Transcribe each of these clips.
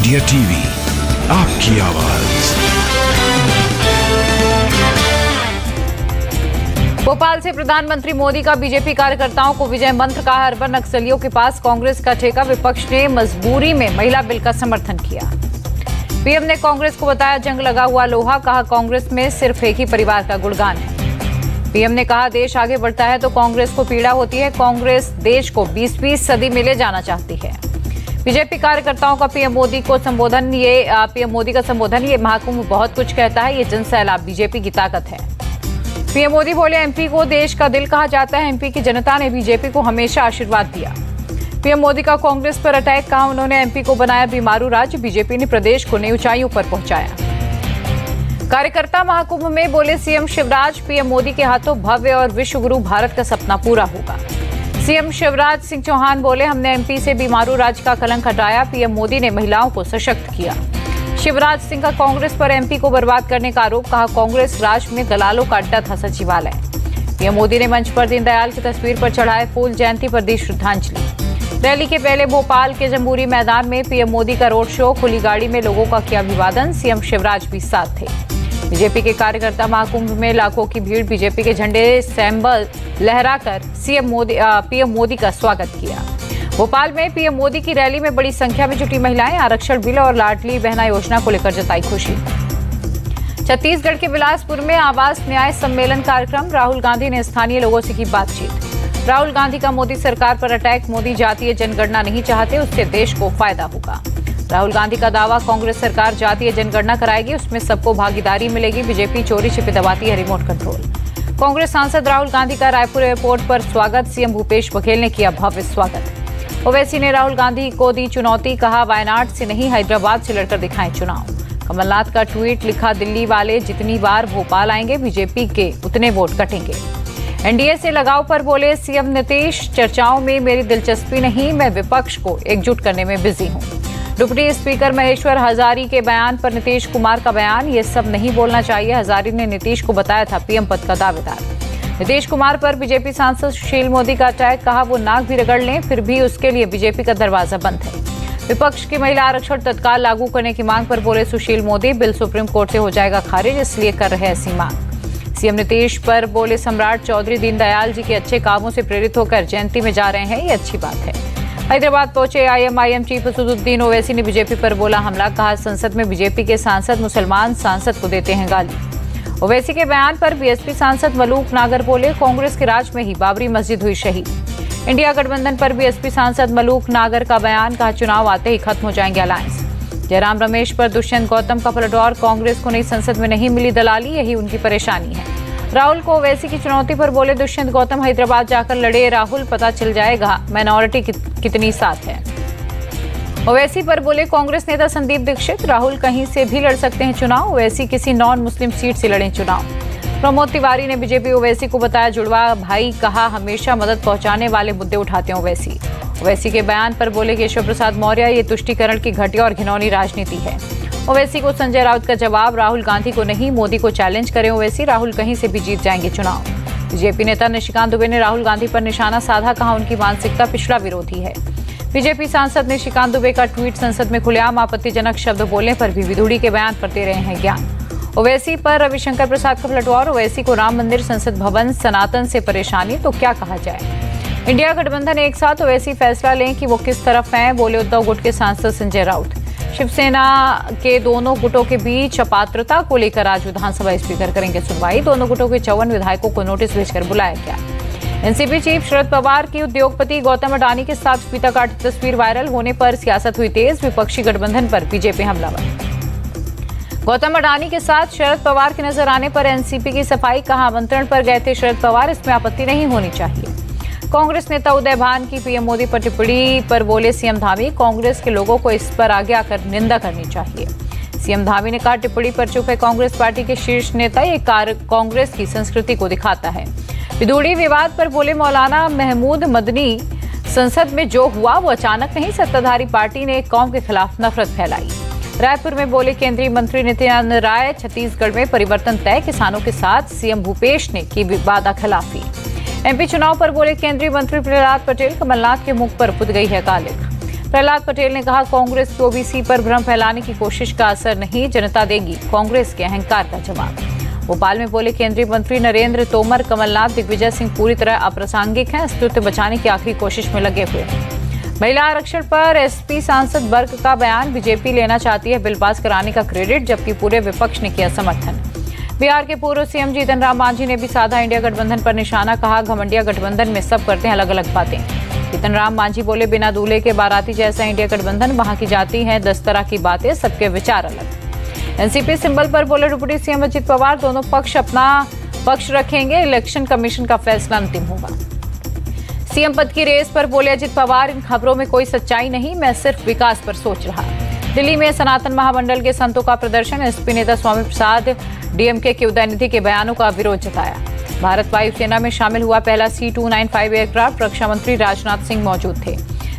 India TV, आपकी आवाज। भोपाल से प्रधानमंत्री मोदी का बीजेपी कार्यकर्ताओं को विजय मंत्र कहा। अर्बन नक्सलियों के पास कांग्रेस का ठेका, विपक्ष ने मजबूरी में महिला बिल का समर्थन किया। पीएम ने कांग्रेस को बताया जंग लगा हुआ लोहा, कहा कांग्रेस में सिर्फ एक ही परिवार का गुणगान है। पीएम ने कहा देश आगे बढ़ता है तो कांग्रेस को पीड़ा होती है, कांग्रेस देश को 20वीं सदी में ले जाना चाहती है। बीजेपी कार्यकर्ताओं का पीएम मोदी का संबोधन, ये महाकुंभ बहुत कुछ कहता है, ये जन सैलाब बीजेपी की ताकत है। पीएम मोदी बोले एमपी को देश का दिल कहा जाता है, एमपी की जनता ने बीजेपी को हमेशा आशीर्वाद दिया। पीएम मोदी का कांग्रेस पर अटैक, कहा उन्होंने एमपी को बनाया बीमारू राज्य, बीजेपी ने प्रदेश को नई ऊंचाइयों पर पहुंचाया। कार्यकर्ता महाकुंभ में बोले सीएम शिवराज, पीएम मोदी के हाथों भव्य और विश्व गुरु भारत का सपना पूरा होगा। सीएम शिवराज सिंह चौहान बोले हमने एमपी से बीमारू राज्य का कलंक हटाया, पीएम मोदी ने महिलाओं को सशक्त किया। शिवराज सिंह का कांग्रेस पर एमपी को बर्बाद करने का आरोप, कहा कांग्रेस राज में दलालों का अड्डा था सचिवालय। पीएम मोदी ने मंच पर दीनदयाल की तस्वीर पर चढ़ाए फूल, जयंती पर दी श्रद्धांजलि। रैली के पहले भोपाल के जम्बूरी मैदान में पीएम मोदी का रोड शो, खुली गाड़ी में लोगों का किया अभिवादन, सीएम शिवराज भी साथ थे। बीजेपी के कार्यकर्ता महाकुंभ में लाखों की भीड़, बीजेपी के झंडे सैंबल लहराकर पीएम मोदी का स्वागत किया। भोपाल में पीएम मोदी की रैली में बड़ी संख्या में जुटी महिलाएं, आरक्षण बिल और लाडली बहना योजना को लेकर जताई खुशी। छत्तीसगढ़ के बिलासपुर में आवास न्याय सम्मेलन कार्यक्रम, राहुल गांधी ने स्थानीय लोगों से की बातचीत। राहुल गांधी का मोदी सरकार पर अटैक, मोदी जातीय जनगणना नहीं चाहते, उससे देश को फायदा होगा। राहुल गांधी का दावा, कांग्रेस सरकार जातीय जनगणना कराएगी, उसमें सबको भागीदारी मिलेगी, बीजेपी चोरी छिपे दबाती है रिमोट कंट्रोल। कांग्रेस सांसद राहुल गांधी का रायपुर एयरपोर्ट पर स्वागत, सीएम भूपेश बघेल ने किया भव्य स्वागत। ओवैसी ने राहुल गांधी को दी चुनौती, कहा वायनाड से नहीं हैदराबाद से लड़कर दिखाएं चुनाव। कमलनाथ का ट्वीट, लिखा दिल्ली वाले जितनी बार भोपाल आएंगे बीजेपी के उतने वोट कटेंगे। एनडीए से लगाव पर बोले सीएम नीतीश, चर्चाओं में मेरी दिलचस्पी नहीं, मैं विपक्ष को एकजुट करने में बिजी हूं। डिप्टी स्पीकर महेश्वर हजारी के बयान पर नीतीश कुमार का बयान, ये सब नहीं बोलना चाहिए, हजारी ने नीतीश को बताया था पीएम पद का दावेदार। नीतीश कुमार पर बीजेपी सांसद सुशील मोदी का अटैक, कहा वो नाक भी रगड़ लें फिर भी उसके लिए बीजेपी का दरवाजा बंद है। विपक्ष की महिला आरक्षण तत्काल लागू करने की मांग पर बोले Sushil Modi, bill supreme court से हो जाएगा खारिज, इसलिए कर रहे ऐसी मांग। सीएम नीतीश पर बोले सम्राट चौधरी दीनदयाल जी के अच्छे कामों से प्रेरित होकर जयंती में जा रहे हैं, ये अच्छी बात है। हैदराबाद पहुंचे आईएमआईएम चीफ असदुद्दीन ओवैसी ने बीजेपी पर बोला हमला, कहा संसद में बीजेपी के सांसद मुसलमान सांसद को देते हैं गाली। ओवैसी के बयान पर बीएसपी सांसद मलूक नागर बोले कांग्रेस के राज में ही बाबरी मस्जिद हुई शहीद। इंडिया गठबंधन पर बीएसपी सांसद मलूक नागर का बयान, कहा चुनाव आते ही खत्म हो जाएंगे अलायंस। जयराम रमेश पर दुष्यंत गौतम का पलटवार, कांग्रेस को नई संसद में नहीं मिली दलाली, यही उनकी परेशानी है। राहुल को ओवैसी की चुनौती पर बोले दुष्यंत गौतम, हैदराबाद जाकर लड़े राहुल, पता चल जाएगा माइनॉरिटी कितनी साथ है। ओवैसी पर बोले कांग्रेस नेता संदीप दीक्षित, राहुल कहीं से भी लड़ सकते हैं चुनाव, ओवैसी किसी नॉन मुस्लिम सीट से लड़ें चुनाव। प्रमोद तिवारी ने बीजेपी ओवैसी को बताया जुड़वा भाई, कहा हमेशा मदद पहुंचाने वाले मुद्दे उठाते हैं ओवैसी। ओवैसी के बयान पर बोले केशव प्रसाद मौर्य, ये तुष्टीकरण की घटिया और घिनौनी राजनीति है। ओवैसी को संजय राउत का जवाब, राहुल गांधी को नहीं मोदी को चैलेंज करें ओवैसी, राहुल कहीं से भी जीत जाएंगे चुनाव। बीजेपी नेता निशिकांत दुबे ने राहुल गांधी पर निशाना साधा, कहा उनकी मानसिकता पिछड़ा विरोधी है। बीजेपी सांसद निशिकांत दुबे का ट्वीट, संसद में खुलेआम आपत्तिजनक शब्द बोलने पर भी विधुड़ी के बयान पर दे रहे हैं ज्ञान। ओवैसी पर रविशंकर प्रसाद का पलटवार, ओवैसी को राम मंदिर, संसद भवन, सनातन से परेशानी, तो क्या कहा जाए। इंडिया गठबंधन एक साथ, ओवैसी फैसला लें कि वो किस तरफ हैं, बोले उद्धव गुट के सांसद संजय राउत। शिवसेना के दोनों गुटों के बीच अपात्रता को लेकर आज विधानसभा स्पीकर करेंगे सुनवाई, दोनों गुटों के 54 विधायकों को नोटिस भेजकर बुलाया गया। एनसीपी चीफ शरद पवार की उद्योगपति गौतम अडानी के साथ फीता काटती तस्वीर वायरल होने पर सियासत हुई तेज, विपक्षी गठबंधन पर बीजेपी हमलावर। गौतम अडानी के साथ शरद पवार के नजर आने पर एनसीपी की सफाई, कहा आमंत्रण पर गए थे शरद पवार, इसमें आपत्ति नहीं होनी चाहिए। कांग्रेस नेता उदय भान की पीएम मोदी पर टिप्पणी पर बोले सीएम धामी, कांग्रेस के लोगों को इस पर आगे आकर निंदा करनी चाहिए। सीएम धामी ने कहा टिप्पणी पर चुप है कांग्रेस पार्टी के शीर्ष नेता, ये कांग्रेस की संस्कृति को दिखाता है। विधुड़ी विवाद पर बोले मौलाना महमूद मदनी, संसद में जो हुआ वो अचानक नहीं, सत्ताधारी पार्टी ने कौम के खिलाफ नफरत फैलाई। रायपुर में बोले केंद्रीय मंत्री नित्यानंद राय, छत्तीसगढ़ में परिवर्तन तय, किसानों के साथ सीएम भूपेश ने की वादा खिलाफी। एमपी चुनाव पर बोले केंद्रीय मंत्री प्रहलाद पटेल, कमलनाथ के मुख पर पुत गई है कालिक। प्रहलाद पटेल ने कहा, कांग्रेस की ओबीसी पर भ्रम फैलाने की कोशिश का असर नहीं, जनता देगी कांग्रेस के अहंकार का जवाब। भोपाल में बोले केंद्रीय मंत्री नरेंद्र तोमर, कमलनाथ, दिग्विजय सिंह पूरी तरह अप्रासंगिक हैं, अस्तित्व बचाने की आखिरी कोशिश में लगे हुए हैं। महिला आरक्षण पर एसपी सांसद बर्क का बयान, बीजेपी लेना चाहती है बिल पास कराने का क्रेडिट, जबकि पूरे विपक्ष ने किया समर्थन। बिहार के पूर्व सीएम जीतन राम मांझी ने भी साधा इंडिया गठबंधन पर निशाना, कहा घमंडिया गठबंधन में सब करते हैं अलग अलग बातें। जीतन राम मांझी बोले, बिना दूल्हे के बाराती जैसा इंडिया गठबंधन, वहां की जाती है 10 तरह की बातें, सबके विचार अलग। एनसीपी सिंबल पर बोले डिप्टी सीएम अजित पवार, दोनों पक्ष अपना पक्ष रखेंगे, इलेक्शन कमीशन का फैसला अंतिम होगा। सीएम पद की रेस पर बोले अजित पवार, इन खबरों में कोई सच्चाई नहीं, मैं सिर्फ विकास पर सोच रहा। दिल्ली में सनातन महामंडल के संतों का प्रदर्शन, एसपी नेता स्वामी प्रसाद डीएमके के उदयनिधि के बयानों का विरोध जताया। भारत वायुसेना में शामिल हुआ पहला C-295 एयरक्राफ्ट, रक्षा मंत्री राजनाथ सिंह मौजूद थे।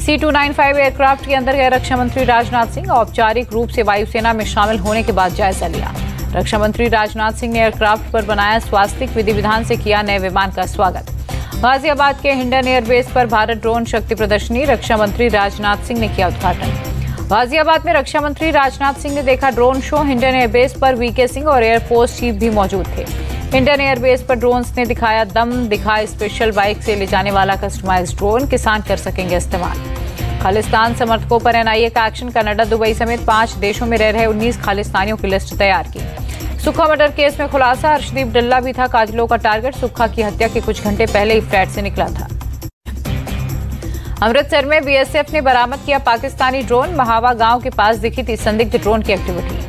C-295 एयरक्राफ्ट के अंदर गए रक्षा मंत्री राजनाथ सिंह, औपचारिक रूप से वायुसेना में शामिल होने के बाद जायजा लिया। रक्षा मंत्री राजनाथ सिंह ने एयरक्राफ्ट पर बनाया स्वास्तिक, विधि विधान से किया नए विमान का स्वागत। गाजियाबाद के हिंडन एयरबेस पर भारत ड्रोन शक्ति प्रदर्शनी, रक्षा मंत्री राजनाथ सिंह ने किया उद्घाटन। गाजियाबाद में रक्षा मंत्री राजनाथ सिंह ने देखा ड्रोन शो, हिंडन एयरबेस पर वीके सिंह और एयरफोर्स चीफ भी मौजूद थे। हिंडन एयरबेस पर ड्रोन्स ने दिखाया दम, दिखाया स्पेशल बाइक से ले जाने वाला कस्टमाइज्ड ड्रोन, किसान कर सकेंगे इस्तेमाल। खालिस्तान समर्थकों पर एनआईए का एक्शन, कनाडा, दुबई समेत 5 देशों में रह रहे 19 खालिस्तानियों की लिस्ट तैयार की। सुक्खा मर्डर केस में खुलासा, अर्शदीप डल्ला भी था कातिलों का टारगेट, सुक्खा की हत्या के कुछ घंटे पहले ही फ्लैट से निकला था। अमृतसर में बीएसएफ ने बरामद किया पाकिस्तानी ड्रोन, महावा गांव के पास दिखी थी संदिग्ध ड्रोन की एक्टिविटी।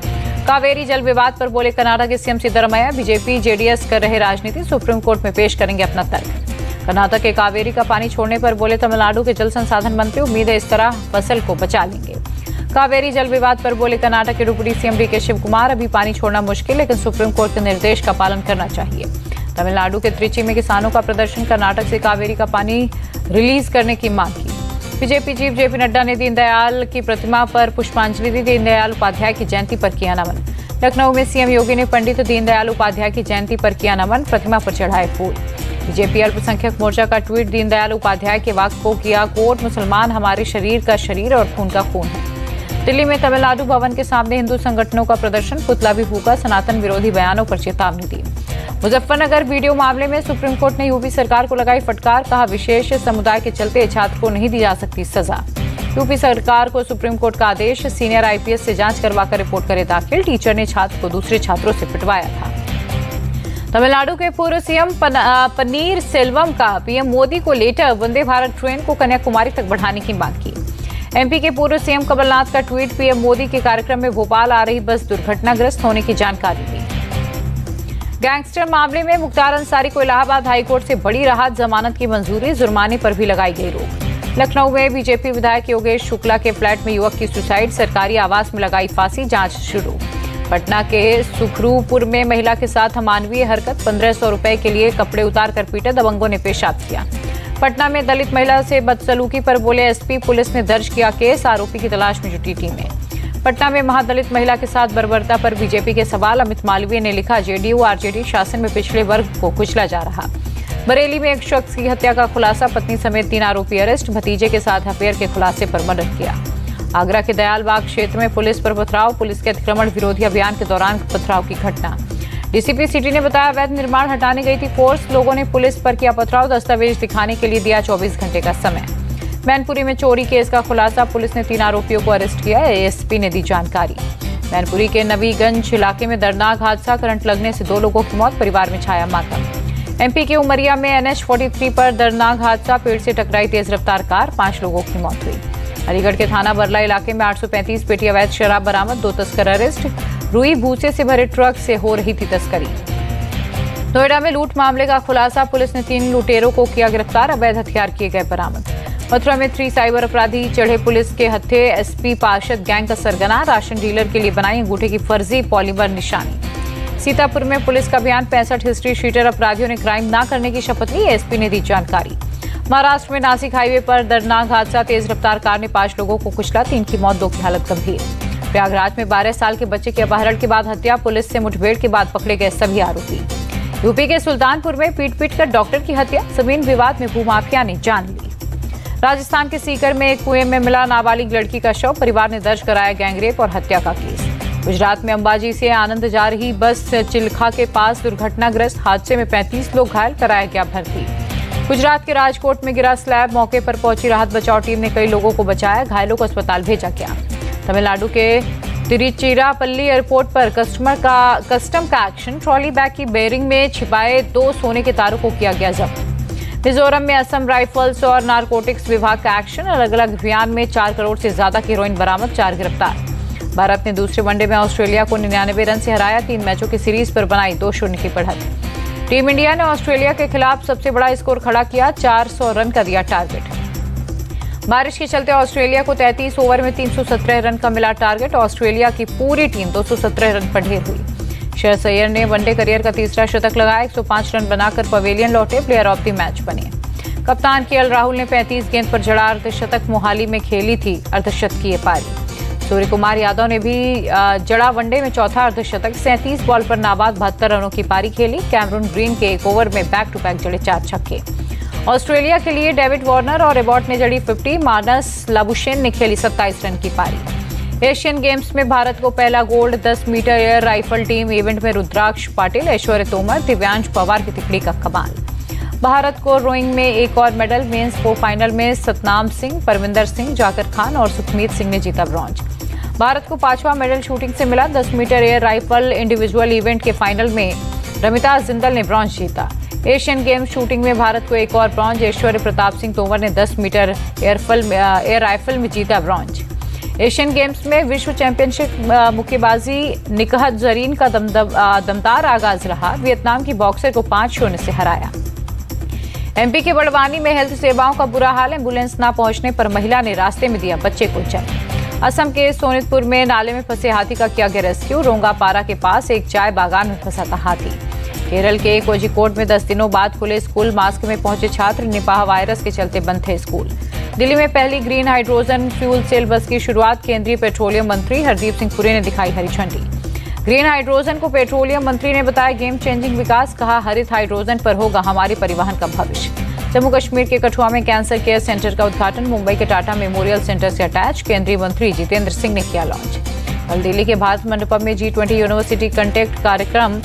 कावेरी जल विवाद पर बोले कर्नाटक के सीएम सिद्धरमैया, बीजेपी जेडीएस कर रहे राजनीति, सुप्रीम कोर्ट में पेश करेंगे अपना तर्क। कर्नाटक के कावेरी का पानी छोड़ने पर बोले तमिलनाडु के जल संसाधन मंत्री, उम्मीद है इस तरह फसल को बचा लेंगे। कावेरी जल विवाद पर बोले कर्नाटक के deputy CM DK Shivakumar, अभी पानी छोड़ना मुश्किल, लेकिन सुप्रीम कोर्ट के निर्देश का पालन करना चाहिए। तमिलनाडु के त्रिची में किसानों का प्रदर्शन, कर्नाटक से कावेरी का पानी रिलीज करने की मांग की। बीजेपी चीफ जेपी नड्डा ने दीनदयाल की प्रतिमा पर पुष्पांजलि दी, दीनदयाल उपाध्याय की जयंती पर किया नमन। लखनऊ में सीएम योगी ने पंडित दीनदयाल उपाध्याय की जयंती पर किया नमन, प्रतिमा पर चढ़ाए फूल। बीजेपी अल्पसंख्यक मोर्चा का ट्वीट, दीनदयाल उपाध्याय के वाक्य को किया कोट, मुसलमान हमारे शरीर का शरीर और खून का खून है। दिल्ली में तमिलनाडु भवन के सामने हिंदू संगठनों का प्रदर्शन, पुतला भी फूका, सनातन विरोधी बयानों पर चेतावनी दी। मुजफ्फरनगर वीडियो मामले में सुप्रीम कोर्ट ने यूपी सरकार को लगाई फटकार, कहा विशेष समुदाय के चलते छात्र को नहीं दी जा सकती सजा। यूपी सरकार को सुप्रीम कोर्ट का आदेश, सीनियर आईपीएस से जांच करवाकर रिपोर्ट करे दाखिल, टीचर ने छात्र को दूसरे छात्रों से पिटवाया था। तमिलनाडु के पूर्व सीएम पनीर सेल्वम का पीएम मोदी को लेटर, वंदे भारत ट्रेन को कन्याकुमारी तक बढ़ाने की मांग की। एमपी के पूर्व सीएम कमलनाथ का ट्वीट, पीएम मोदी के कार्यक्रम में भोपाल आ रही बस दुर्घटनाग्रस्त होने की जानकारी दी। गैंगस्टर मामले में मुख्तार अंसारी को इलाहाबाद हाईकोर्ट से बड़ी राहत, जमानत की मंजूरी, जुर्माने पर भी लगाई गई रोक। लखनऊ में बीजेपी विधायक योगेश शुक्ला के फ्लैट में युवक की सुसाइड, सरकारी आवास में लगाई फांसी, जांच शुरू। पटना के सुखरूपुर में महिला के साथ अमानवीय हरकत, 1500 रुपए के लिए कपड़े उतार कर पीटे, दबंगों ने पेशाब किया। पटना में दलित महिला से बदसलूकी पर बोले एसपी, पुलिस ने दर्ज किया केस, आरोपी की तलाश में जुटी टीमें। पटना में महादलित महिला के साथ बर्बरता पर बीजेपी के सवाल, अमित मालवीय ने लिखा, जेडीयू आरजेडी शासन में पिछड़े वर्ग को कुचला जा रहा। बरेली में एक शख्स की हत्या का खुलासा, पत्नी समेत 3 आरोपी अरेस्ट, भतीजे के साथ अफेयर के खुलासे पर मर्डर किया। आगरा के दयालबाग क्षेत्र में पुलिस पर पथराव, पुलिस के अतिक्रमण विरोधी अभियान के दौरान पथराव की घटना। डीसीपी सिटी ने बताया अवैध निर्माण हटाने गई थी फोर्स, लोगों ने पुलिस पर किया पथराव, दस्तावेज दिखाने के लिए दिया 24 घंटे का समय। मैनपुरी में चोरी केस का खुलासा, पुलिस ने 3 आरोपियों को अरेस्ट किया, एएसपी ने दी जानकारी। मैनपुरी के नवीगंज इलाके में दर्दनाक हादसा, करंट लगने से 2 लोगों की मौत, परिवार में छाया मातम। एमपी के उमरिया में NH-43 पर दर्दनाक हादसा, पेड़ से टकराई तेज रफ्तार कार, 5 लोगों की मौत हुई। अलीगढ़ के थाना बरला इलाके में 835 पेटी अवैध शराब बरामद, 2 तस्कर अरेस्ट, रुई भूसे से भरे ट्रक से हो रही थी तस्करी। नोएडा में लूट मामले का खुलासा, पुलिस ने 3 लुटेरों को किया गिरफ्तार, अवैध हथियार किए गए बरामद। मथुरा में 3 साइबर अपराधी चढ़े पुलिस के हत्थे, एसपी पार्षद गैंग का सरगना, राशन डीलर के लिए बनाई अंगूठे की फर्जी पॉलीमर निशानी। सीतापुर में पुलिस का अभियान, 65 हिस्ट्री शीटर अपराधियों ने क्राइम न करने की शपथ ली, एसपी ने दी जानकारी। महाराष्ट्र में नासिक हाईवे पर दर्दनाक हादसा, तेज रफ्तार कार ने 5 लोगों को कुचला, 3 की मौत, 2 की हालत गंभीर। प्रयागराज में 12 साल के बच्चे के अपहरण के बाद हत्या, पुलिस से मुठभेड़ के बाद पकड़े गए सभी आरोपी। यूपी के सुल्तानपुर में पीट कर डॉक्टर की हत्या, जमीन विवाद में भूमाफिया ने जान ली। राजस्थान के सीकर में एक कुएं में मिला नाबालिग लड़की का शव, परिवार ने दर्ज कराया गैंगरेप और हत्या का केस। गुजरात में अंबाजी से आनंद जा रही बस चिल्खा के पास दुर्घटनाग्रस्त, हादसे में 35 लोग घायल, कराया गया भर्ती। गुजरात के राजकोट में गिरा स्लैब, मौके पर पहुंची राहत बचाव टीम ने कई लोगों को बचाया, घायलों को अस्पताल भेजा गया। तमिलनाडु के तिरुचिरापल्ली एयरपोर्ट पर कस्टम का एक्शन, ट्रॉली बैग की बेयरिंग में छिपाए 2 सोने के तारों को किया गया जब्त। मिजोरम में असम राइफल्स और नारकोटिक्स विभाग का एक्शन, अलग अलग अभियान में 4 करोड़ से ज्यादा की हेरोइन बरामद, 4 गिरफ्तार। भारत ने दूसरे वनडे में ऑस्ट्रेलिया को 99 रन से हराया, 3 मैचों की सीरीज पर बनाई 2-0 की बढ़त। टीम इंडिया ने ऑस्ट्रेलिया के खिलाफ सबसे बड़ा स्कोर खड़ा किया, 400 रन का दिया टारगेट। बारिश के चलते ऑस्ट्रेलिया को 33 ओवर में 317 रन का मिला टारगेट, ऑस्ट्रेलिया की पूरी टीम 217 रन पर ढेर हुई। श्रेयस अय्यर ने वनडे करियर का तीसरा शतक लगाया, 105 रन बनाकर पवेलियन लौटे, प्लेयर ऑफ द मैच बने। कप्तान केएल राहुल ने 35 गेंद पर जड़ा अर्धशतक, मोहाली में खेली थी अर्धशतकीय पारी। सूर्य कुमार यादव ने भी जड़ा वनडे में चौथा अर्धशतक, 37 बॉल पर नाबाद 72 रनों की पारी खेली। कैमरून ग्रीन के 1 ओवर में बैक टू बैक जड़े 4 छक्के। ऑस्ट्रेलिया के लिए डेविड वार्नर और एबॉट ने जड़ी 50, मानस लाबुशेन ने खेली 27 रन की पारी। एशियन गेम्स में भारत को पहला gold, 10 metre air rifle team event में रुद्राक्ष पाटिल, ऐश्वर्य तोमर, दिव्यांश पवार की तिकड़ी का कमाल। भारत को रोइंग में एक और मेडल, मेंस 4 फाइनल में सतनाम सिंह, परविंदर सिंह, जाकिर खान और सुखमीत सिंह ने जीता ब्रॉन्ज। भारत को 5वां मेडल शूटिंग से मिला, 10 metre air rifle individual event के फाइनल में रमिता जिंदल ने ब्रॉन्ज जीता। एशियन गेम्स शूटिंग में भारत को एक और ब्रॉन्ज, ऐश्वर्य प्रताप सिंह तोमर ने 10 मीटर एयर राइफल में जीता ब्रॉन्ज। एशियन गेम्स में विश्व चैंपियनशिप मुक्केबाजी निकहत जरीन का दमदार आगाज रहा, वियतनाम की बॉक्सर को 5-0 से हराया। एमपी के बड़वानी में हेल्थ सेवाओं का बुरा हाल, एम्बुलेंस न पहुंचने पर महिला ने रास्ते में दिया बच्चे को जन्म। असम के सोनितपुर में नाले में फंसे हाथी का किया गया रेस्क्यू, रोंगापारा के पास एक चाय बागान में फंसा था हाथी। केरल के कोझिकोड में 10 दिनों बाद खुले स्कूल, मास्क में पहुंचे छात्र, निपाह वायरस के चलते बंद थे स्कूल। दिल्ली में पहली ग्रीन हाइड्रोजन फ्यूल सेल बस की शुरुआत, केंद्रीय पेट्रोलियम मंत्री हरदीप सिंह पुरी ने दिखाई हरी झंडी। ग्रीन हाइड्रोजन को पेट्रोलियम मंत्री ने बताया गेम चेंजिंग विकास, कहा हरित हाइड्रोजन पर होगा हमारे परिवहन का भविष्य। जम्मू कश्मीर के कठुआ में कैंसर केयर सेंटर का उद्घाटन, मुंबई के टाटा मेमोरियल सेंटर से अटैच, केंद्रीय मंत्री जितेंद्र सिंह ने किया लॉन्च। कल दिल्ली के भारत मंडपम में G20 यूनिवर्सिटी कंटेक्ट कार्यक्रम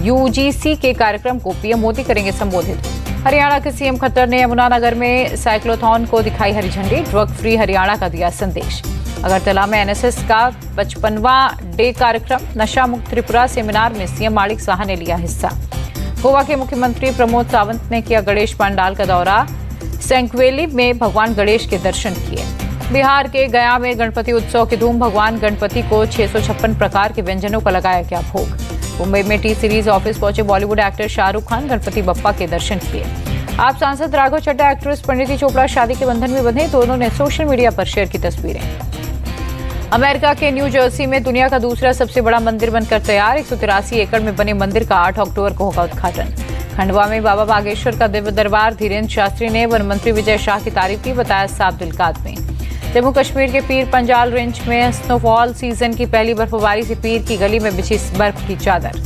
UGC के कार्यक्रम को पीएम मोदी करेंगे संबोधित। हरियाणा के सीएम खट्टर ने यमुनानगर में साइक्लोथॉन को दिखाई हरी झंडी, ड्रग फ्री हरियाणा का दिया संदेश। अगरतला में NSS का 55वां डे कार्यक्रम, नशा मुक्त त्रिपुरा सेमिनार में सीएम माणिक साहा ने लिया हिस्सा। गोवा के मुख्यमंत्री प्रमोद सावंत ने किया गणेश पंडाल का दौरा, सेंक्वेली में भगवान गणेश के दर्शन किए। बिहार के गया में गणपति उत्सव की धूम, भगवान गणपति को 656 प्रकार के व्यंजनों का लगाया गया भोग। मुंबई में टी सीरीज ऑफिस पहुंचे बॉलीवुड एक्टर शाहरुख खान, गणपति बप्पा के दर्शन किए। आप सांसद राघव चड्ढा, एक्ट्रेस परिणीति चोपड़ा शादी के बंधन में बंधे, दोनों ने सोशल मीडिया पर शेयर की तस्वीरें। अमेरिका के न्यू जर्सी में दुनिया का दूसरा सबसे बड़ा मंदिर बनकर तैयार, 183 एकड़ में बने मंदिर का 8 अक्टूबर को होगा उद्घाटन। खंडवा में बाबा बागेश्वर का दिव्य दरबार, धीरेन्द्र शास्त्री ने वन मंत्री विजय शाह की तारीफ की, बताया साफ दिल का आदमी। जम्मू कश्मीर के पीर पंजाल रेंज में स्नोफॉल सीजन की पहली बर्फबारी से पीर की गली में बिछी बर्फ की चादर।